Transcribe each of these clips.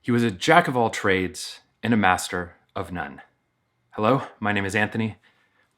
He was a jack of all trades and a master of none. Hello, my name is Anthony.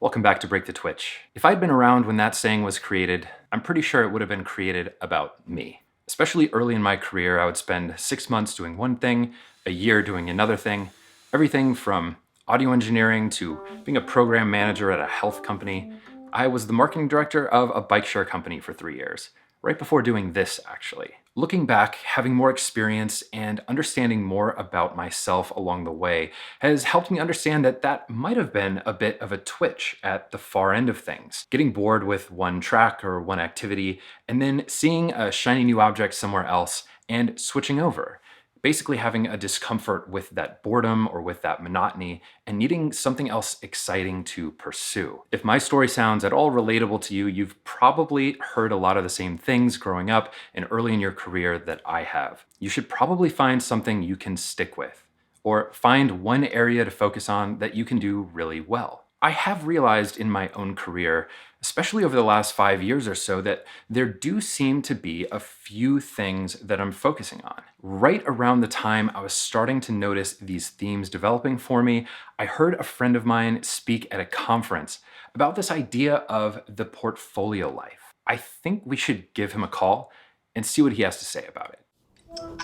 Welcome back to Break the Twitch. If I'd been around when that saying was created, I'm pretty sure it would have been created about me. Especially early in my career, I would spend 6 months doing one thing, a year doing another thing, everything from audio engineering to being a program manager at a health company. I was the marketing director of a bike share company for 3 years, right before doing this actually. Looking back, having more experience and understanding more about myself along the way has helped me understand that that might have been a bit of a twitch at the far end of things. Getting bored with one track or one activity and then seeing a shiny new object somewhere else and switching over. Basically having a discomfort with that boredom or with that monotony and needing something else exciting to pursue. If my story sounds at all relatable to you, you've probably heard a lot of the same things growing up and early in your career that I have. You should probably find something you can stick with, or find one area to focus on that you can do really well. I have realized in my own career, especially over the last 5 years or so, that there do seem to be a few things that I'm focusing on. Right around the time I was starting to notice these themes developing for me, I heard a friend of mine speak at a conference about this idea of the portfolio life. I think we should give him a call and see what he has to say about it.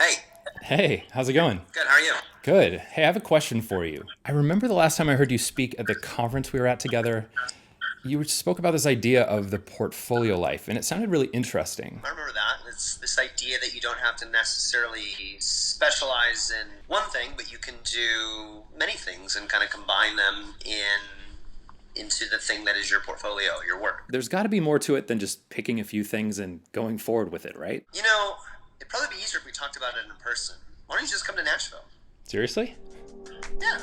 Hey, Hey, how's it going? good. How are you? Good. Hey, I have a question for you. I remember the last time I heard you speak at the conference we were at together. You spoke about this idea of the portfolio life, and it sounded really interesting. I remember that. It's this idea that you don't have to necessarily specialize in one thing, but you can do many things and kind of combine them into the thing that is your portfolio, your work. There's got to be more to it than just picking a few things and going forward with it, right? You know, it'd probably be easier if we talked about it in person. Why don't you just come to Nashville? Seriously? Yeah.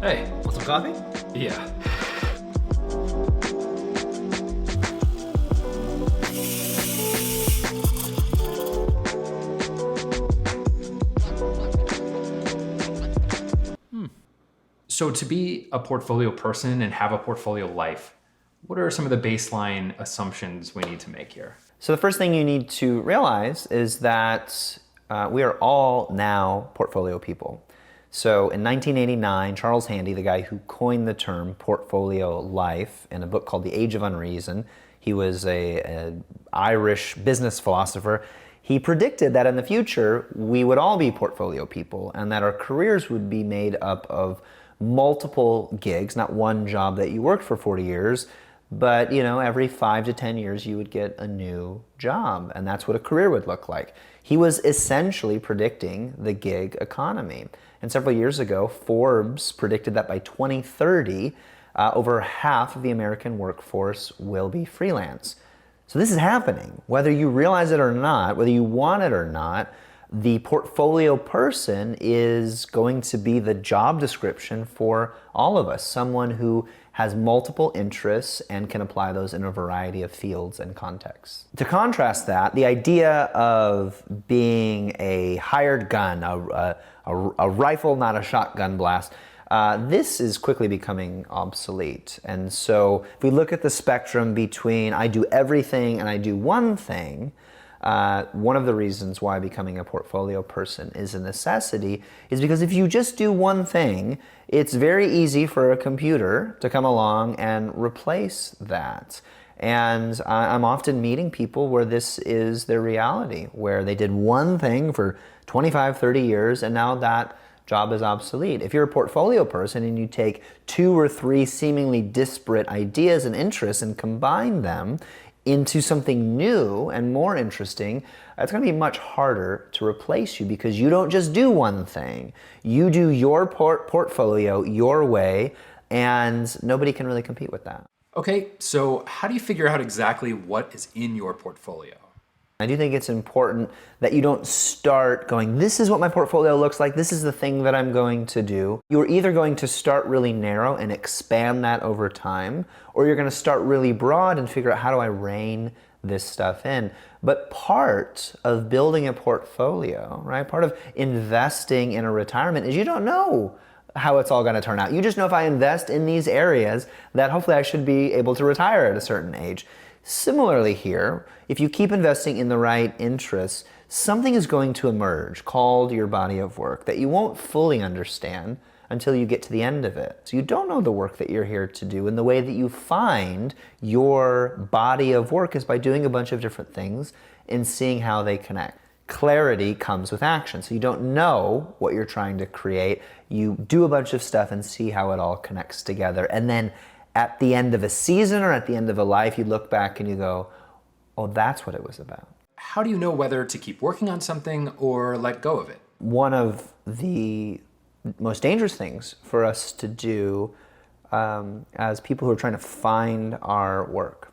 Hey, Want some coffee? yeah. So to be a portfolio person and have a portfolio life, what are some of the baseline assumptions we need to make here? So the first thing you need to realize is that we are all now portfolio people. So in 1989, Charles Handy, the guy who coined the term portfolio life in a book called The Age of Unreason, he was an Irish business philosopher. He predicted that in the future we would all be portfolio people and that our careers would be made up of multiple gigs, not one job that you worked for 40 years, but every 5 to 10 years you would get a new job, and that's what a career would look like. He was essentially predicting the gig economy. And several years ago, Forbes predicted that by 2030, over half of the American workforce will be freelance. So this is happening. Whether you realize it or not, whether you want it or not, the portfolio person is going to be the job description for all of us, someone who has multiple interests and can apply those in a variety of fields and contexts. To contrast that, the idea of being a hired gun, a rifle, not a shotgun blast, this is quickly becoming obsolete. And so if we look at the spectrum between I do everything and I do one thing, one of the reasons why becoming a portfolio person is a necessity is because if you just do one thing, it's very easy for a computer to come along and replace that. And I'm often meeting people where this is their reality, where they did one thing for 25, 30 years and now that job is obsolete. If you're a portfolio person and you take 2 or 3 seemingly disparate ideas and interests and combine them into something new and more interesting, it's going to be much harder to replace you because you don't just do one thing. You do your portfolio your way, and nobody can really compete with that. Okay, so how do you figure out exactly what is in your portfolio? I do think it's important that you don't start going, this is what my portfolio looks like, this is the thing that I'm going to do. You're either going to start really narrow and expand that over time, or you're going to start really broad and figure out how do I rein this stuff in. But part of building a portfolio, right? Part of investing in a retirement is you don't know how it's all going to turn out. You just know if I invest in these areas that hopefully I should be able to retire at a certain age. Similarly here, if you keep investing in the right interests, something is going to emerge called your body of work that you won't fully understand until you get to the end of it. So you don't know the work that you're here to do, and the way that you find your body of work is by doing a bunch of different things and seeing how they connect. Clarity comes with action. So you don't know what you're trying to create. You do a bunch of stuff and see how it all connects together. And then at the end of a season or at the end of a life, you look back and you go, oh, that's what it was about. How do you know whether to keep working on something or let go of it? One of the most dangerous things for us to do as people who are trying to find our work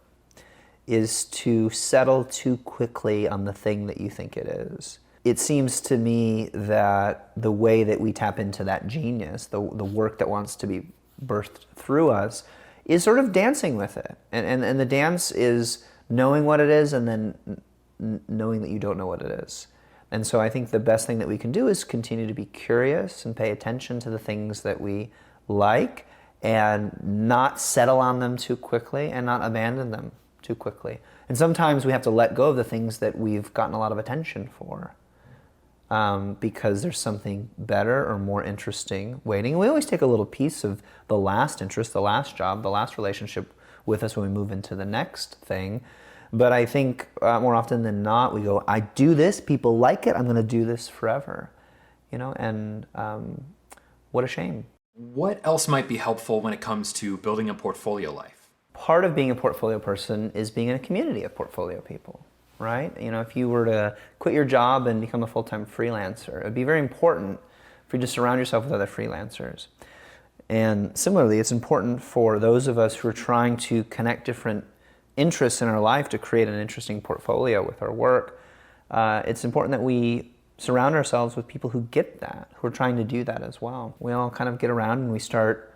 is to settle too quickly on the thing that you think it is. It seems to me that the way that we tap into that genius, the work that wants to be birthed through us, is sort of dancing with it. And the dance is knowing what it is and then knowing that you don't know what it is. And so I think the best thing that we can do is continue to be curious and pay attention to the things that we like and not settle on them too quickly and not abandon them too quickly. And sometimes we have to let go of the things that we've gotten a lot of attention for because there's something better or more interesting waiting. We always take a little piece of the last interest, the last job, the last relationship with us when we move into the next thing. But I think more often than not, we go, I do this, people like it, I'm going to do this forever. And what a shame. What else might be helpful when it comes to building a portfolio life? Part of being a portfolio person is being in a community of portfolio people, right? If you were to quit your job and become a full-time freelancer, it would be very important for you to surround yourself with other freelancers. And similarly, it's important for those of us who are trying to connect different interests in our life to create an interesting portfolio with our work. It's important that we surround ourselves with people who get that, who are trying to do that as well. We all kind of get around and we start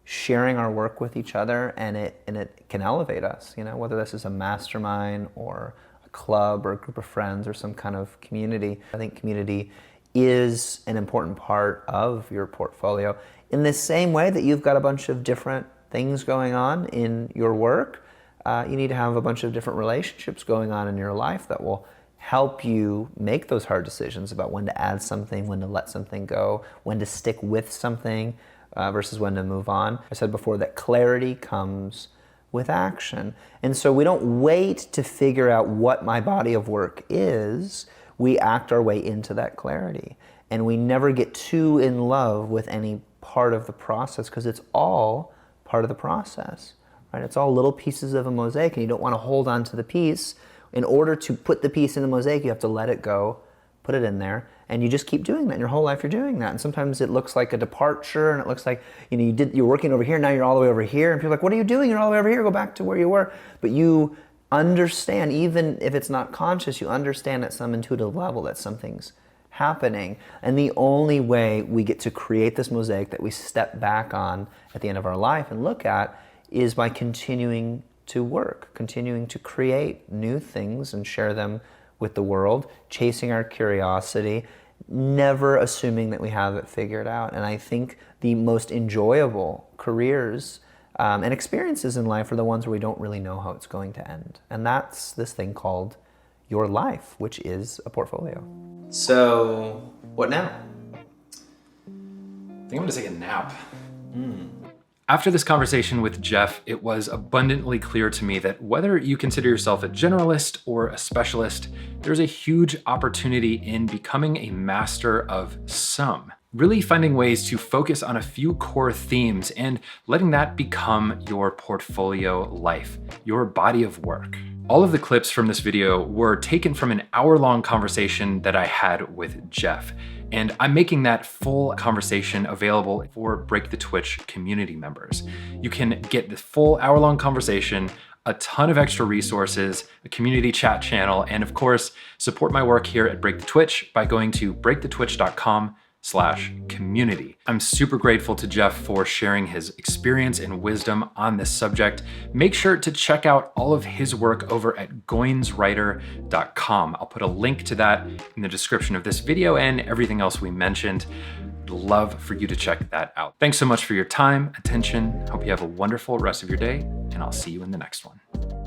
sharing our work with each other, and it can elevate us, whether this is a mastermind or a club or a group of friends or some kind of community. I think community is an important part of your portfolio. In the same way that you've got a bunch of different things going on in your work, you need to have a bunch of different relationships going on in your life that will help you make those hard decisions about when to add something, when to let something go, when to stick with something versus when to move on. I said before that clarity comes with action. And so we don't wait to figure out what my body of work is. We act our way into that clarity. And we never get too in love with any part of the process because it's all part of the process. Right? It's all little pieces of a mosaic, and you don't want to hold on to the piece. In order to put the piece in the mosaic, you have to let it go, put it in there, and you just keep doing that. In your whole life, you're doing that. And sometimes it looks like a departure, and it looks like you're working over here, now you're all the way over here, and people are like, "What are you doing? You're all the way over here. Go back to where you were." But you understand, even if it's not conscious, you understand at some intuitive level that something's happening. And the only way we get to create this mosaic that we step back on at the end of our life and look at is by continuing to work, continuing to create new things and share them with the world, chasing our curiosity, never assuming that we have it figured out. And I think the most enjoyable careers and experiences in life are the ones where we don't really know how it's going to end. And that's this thing called your life, which is a portfolio. So, what now? I think I'm gonna take a nap. After this conversation with Jeff, it was abundantly clear to me that whether you consider yourself a generalist or a specialist, there's a huge opportunity in becoming a master of some. Really finding ways to focus on a few core themes and letting that become your portfolio life, your body of work. All of the clips from this video were taken from an hour-long conversation that I had with Jeff. And I'm making that full conversation available for Break the Twitch community members. You can get the full hour-long conversation, a ton of extra resources, a community chat channel, and of course, support my work here at Break the Twitch by going to breakthetwitch.com goins.com/community. I'm super grateful to Jeff for sharing his experience and wisdom on this subject. Make sure to check out all of his work over at goinswriter.com. I'll put a link to that in the description of this video and everything else we mentioned. I'd love for you to check that out. Thanks so much for your time, attention. Hope you have a wonderful rest of your day, and I'll see you in the next one.